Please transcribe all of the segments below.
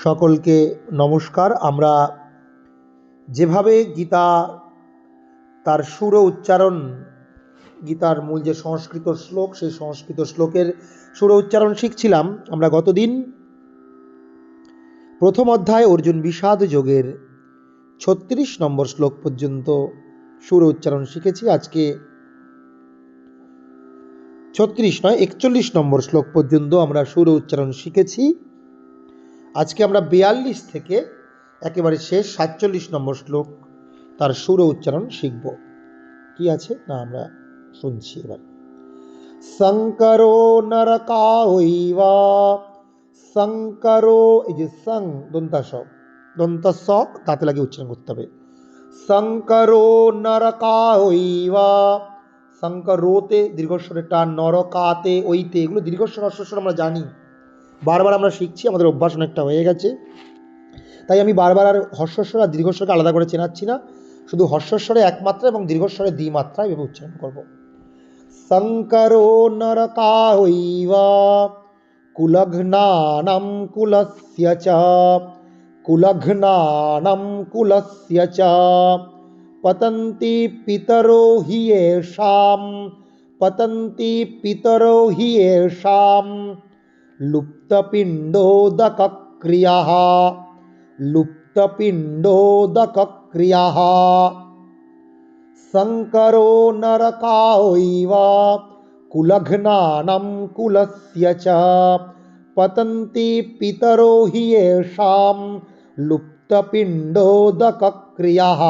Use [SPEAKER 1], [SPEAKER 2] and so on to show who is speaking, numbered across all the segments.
[SPEAKER 1] সকলকে নমস্কার। আমরা যেভাবে গীতা তার সুর ও উচ্চারণ, গীতার মূল যে সংস্কৃত শ্লোক, সেই সংস্কৃত শ্লোকের সুর ও উচ্চারণ শিখছিলাম। আমরা গতদিন প্রথম অধ্যায় অর্জুন বিষাদ যোগের ৩৬ নম্বর শ্লোক পর্যন্ত সুর ও উচ্চারণ শিখেছি। আজকে 41 নম্বর শ্লোক পর্যন্ত আমরা সুর ও উচ্চারণ শিখেছি। আজকে আমরা 42 থেকে একেবারে শেষ 47 নম্বর শ্লোক তার সুর ও উচ্চারণ শিখব। কি আছে না আমরা শুনছি এবার। শঙ্করো নরকায়ৈবা, শঙ্করো, এই যে সং দন্তস দাঁতে লাগিয়ে উচ্চারণ করতে হবে। শঙ্করো নরকায়ৈবা, শঙ্করোতে দীর্ঘস্বরে টান, নরকাতে ওইতে, এগুলো দীর্ঘস্বর হ্রস্বস্বর আমরা জানি, বারবার আমরা শিখছি, আমাদের অভ্যাস অনেকটা হয়ে গেছে। তাই আমি বারবার আর হর্ষস্বর আর দীর্ঘস্বরকে আলাদা করে চেনাচ্ছি না, শুধু হর্ষস্বরে একমাত্রা এবং দীর্ঘস্বরে দ্বিমাত্রায় ভেবে উচ্চারণ করব। শঙ্করো নরকায়ৈবা কুলঘ্নানাম কুলস্য চ, কুলঘ্নানাম কুলস্য চ পতন্তি পিতরো হি येषां, পতন্তি পিতরো হি येषां লুপ্তপিণ্ডোদকক্রিয়াঃ, লুপ্তপিণ্ডোদকক্রিয়াঃ। শঙ্করো নরকায়ৈবা কুলঘ্নানাম কুলস্য চ পতন্তি পিতরো হি येषां লুপ্তপিণ্ডোদকক্রিয়াঃ।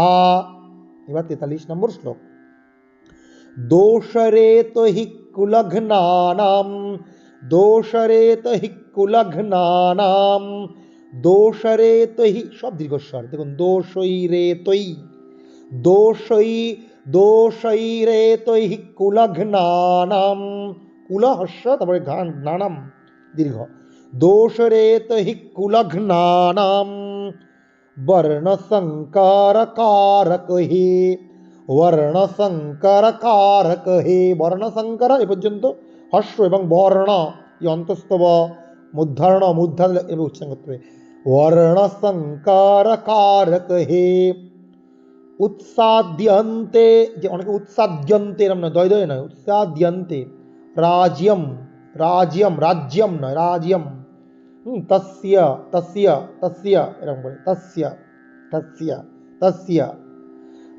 [SPEAKER 1] এবার 43 নম্বর শ্লোক। দোষরেত হি কুলঘ্নানাম, দোষরেত হি কুলঘ্নানাম, দোষরেত হি, সব দীর্ঘস্বর, দেখুন দোষই রে তৈ, দোষই, দোষৈরেত হি কুলঘ্নানাম, কুল হস্য তারপরে ঘ্নানাম দীর্ঘ, দোষরেত হি কুলঘ্নানাম বর্ণসংকারকারক হে, বর্ণসংকারকারক হে, বর্ণসংকার এ পর্যন্ত হস্য এবং বর্ণ এই অন্তস্তব মূর্ধন্য মূর্ধন্য এভাবে উচ্চারণ করতে হবে। বর্ণসংকারকারক হে উৎসাদ্যন্তে, যে অনেকে উৎসাদ্যন্তে এরম নয়, দয় দয় নয়, উৎসাদ্যন্তে রাজ্যম, রাজ্যম রাজ্যম নয় রাজ্যম, তস্য তস্য তস্য এরকম বলে, তস্য তস্য তস্য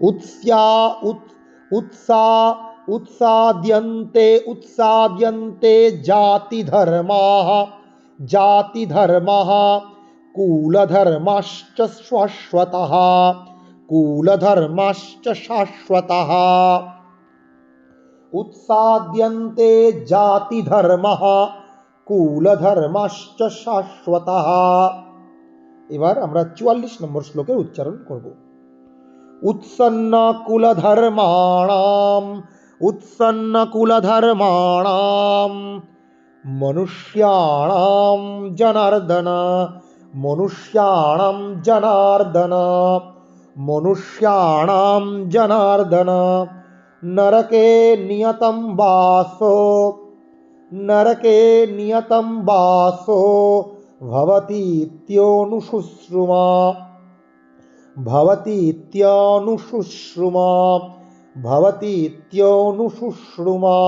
[SPEAKER 1] উৎস্যা উৎসা উৎসাদ্যন্তে, উৎসাদ্যন্তে জাতি ধর্মাঃ, জাতি ধর্মাঃ কুলধর্মাশ্চ শাশ্বতঃ, কুলধর্মাশ্চ শাশ্বতঃ। উৎসাদ্যন্তে জাতি ধর্মাঃ কুলধর্মাশ্চ শাশ্বতঃ। এবার আমরা 44 নম্বর শ্লোকের উচ্চারণ করব। উৎসন্ন কুলধর্মাণাম, উৎসন্ন কুলধর্মাণাম মনুষ্যাণাম জনার্দন, মনুষ্যাণাম জনার্দন, মনুষ্যাণাম জনার্দন নরকে নিয়তম বাসো, নরকে নিয়তম বাসো ভবতীত্যনুশুশ্রুমা, ভবতীত্যনুশুশ্রুমা, ভবতীত্যনুশুশ্রুমা।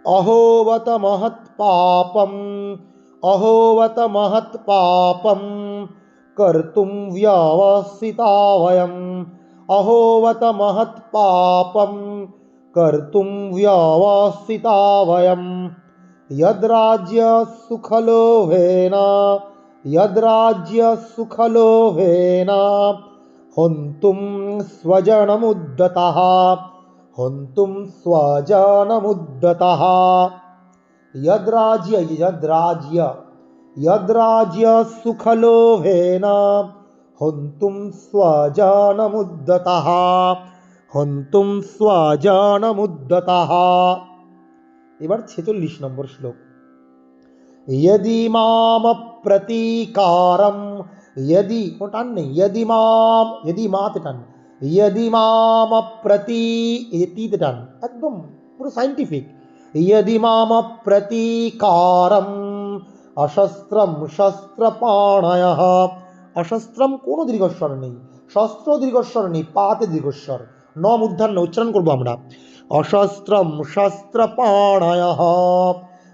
[SPEAKER 1] অহোবত মহৎ পাপম, অহোবত মহৎ পাপম কর্তুম ব্যবসিতা বয়ম, অহোবত মহৎ পাপম কর্তুম ব্যবসিতা বয়ম। যদ্রাজ্য সুখলোভেন, যদ্রাজ্য সুখলোভেন হন্তুম স্বজনমুদ্যতঃ, হন্তুম স্বজনমুদ্যতঃ। যদ্রাজ্য, যদ্রাজ্য, যদ্রাজ্য সুখলোভেন হন্তুম স্বজনমুদ্যতঃ, হন্তুম স্বজনমুদ্যতঃ। এবার 46 নম্বর শ্লোক। यदि माम प्रतीकारम, यदि ও টান নেই, यदि माम, यदि মাতে টান, यदि माम प्रति, এই তীতে টান, একদম পুরো সাইন্টিফিক। यदि माम प्रतीकारम অশস্ত্রম শস্ত্রপাণয়ঃ। অশস্ত্রম কোনো দীর্ঘস্বর নেই, শস্ত্র দীর্ঘস্বর নেই, পাতে দীর্ঘস্বর, ন মূর্ধন্য উচ্চারণ করবো আমরা। অশস্ত্রম শস্ত্রপাণয়ঃ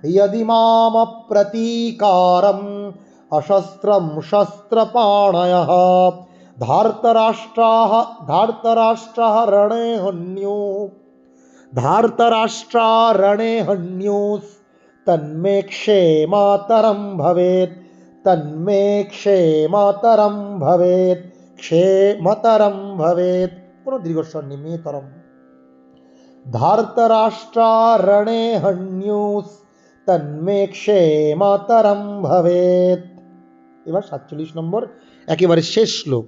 [SPEAKER 1] यदि माम प्रतीकारम अशस्त्रम शस्त्रपाणयः धार्तराष्ट्राः रणे हन्यो धार्तराष्ट्रारणे हन्योस्तन्मे क्षेमातरं भवेत् तन्मे क्षेमातरं भवेत् क्षेमतरं भवेत् কোনো দীর্ঘস্বর নেই, মেতরম। धार्तराष्ट्रारणे हन्योस् तन्मे क्षेमातरं भवेत्। এবার 47 নম্বর একেবারে শেষ শ্লোক।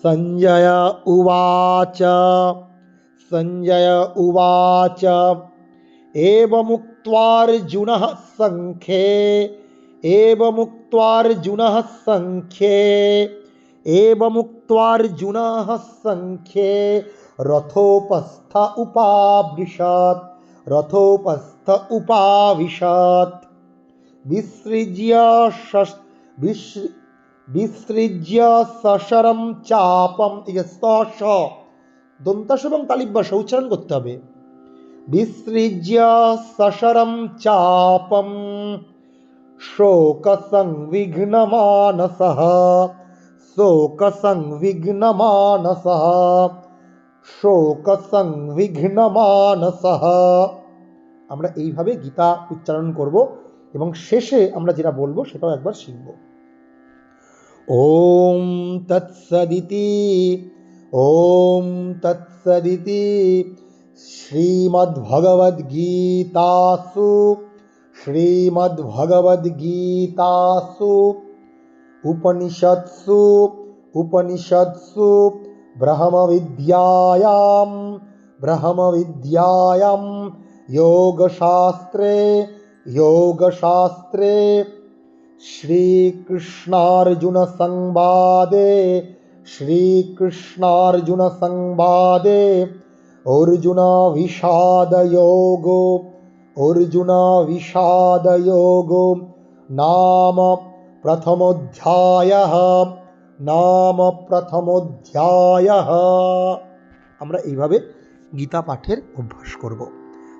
[SPEAKER 1] সঞ্জয় উবাচ সঞ্জয় উবাচ एवमुक्त्वार्जुनः सङ्ख्ये एवमुक्त्वार्जुनः सङ्ख्ये एवमुक्त्वार्जुनः सङ्ख्ये रथोपस्थ उपाविशत् रथोपस्थ उपाविशत् विसृज्य सशरं चापम, স দন্তাস এবং তালিব্বাস উচ্চারণ করতে হবে। विसृज्य सशरं चापम शोकसंविघ्नमानसः शोकसंविघ्नमानसः শোকসংবিঘ্নমানসঃ। আমরা এইভাবে গীতা উচ্চারণ করব এবং শেষে আমরা যেটা বলবো সেটাও একবার শিখব। ওম তৎসদিতি ওম তৎসদিতি শ্রীমদ্ভগবদ্গীতাসু উপনিষৎসু ब्रह्मविद्यायां योगशास्त्रे श्रीकृष्णार्जुनसंवादे अर्जुनविषादयोगो नाम प्रथमोऽध्यायः। আমরা এইভাবে গীতা পাঠের অভ্যাস করব।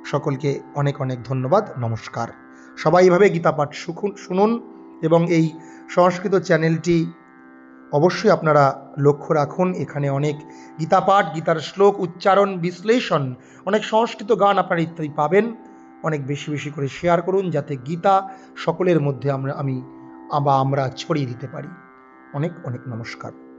[SPEAKER 1] সকলকে অনেক অনেক ধন্যবাদ, নমস্কার। সবাই এইভাবে গীতা পাঠ শুনুন এবং এই সংস্কৃত চ্যানেলটি অবশ্যই আপনারা লক্ষ্য রাখুন। এখানে অনেক গীতা পাঠ, গীতার শ্লোক, উচ্চারণ, বিশ্লেষণ, অনেক সংস্কৃত গান আপনারা ইত্যাদি পাবেন। অনেক বেশি বেশি করে শেয়ার করুন যাতে গীতা সকলের মধ্যে আমরা ছড়িয়ে দিতে পারি। অনেক অনেক নমস্কার।